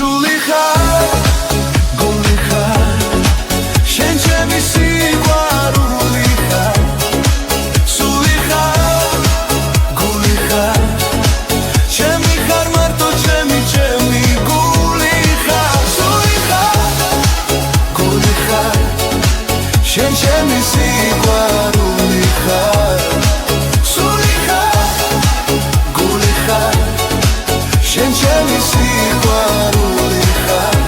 სული ხარ, გული ხარ, შენ ჩემი სიყვარული ხარ, სული ხარ, გული ხარ, ჩემი ხარ მარტო ჩემი გული ხარ, სული ხარ, გული ხარ, შენ ჩემი სიყვარული ხარ, სული ხარ, გული ხარ, შენ ჩემი სიყვარული ხარ.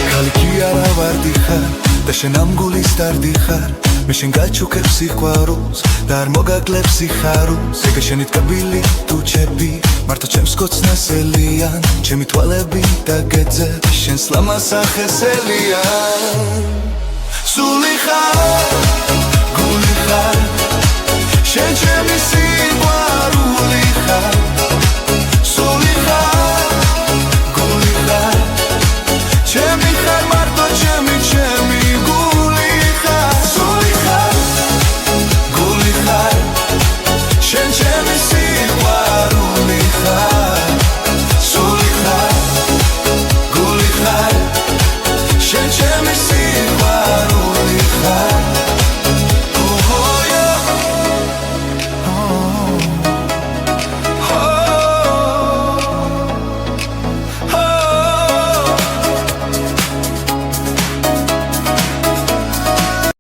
ქალიქი არა ვარდი ხარ და შენ ამ გულის დარდი ხარ, მე შენ გაჩუქებ სიყვარულს და არ მოგაკლებ სიხარულს. ეგ შენი თკბილი თუჩები მარტო ჩემს კოცნას ელიან, ჩემი თვალები და გეძებ შენს ლამაზ ახესელიან. სული ხარ, გული ხარ, შენ ჩემი სიყვარული ხარ,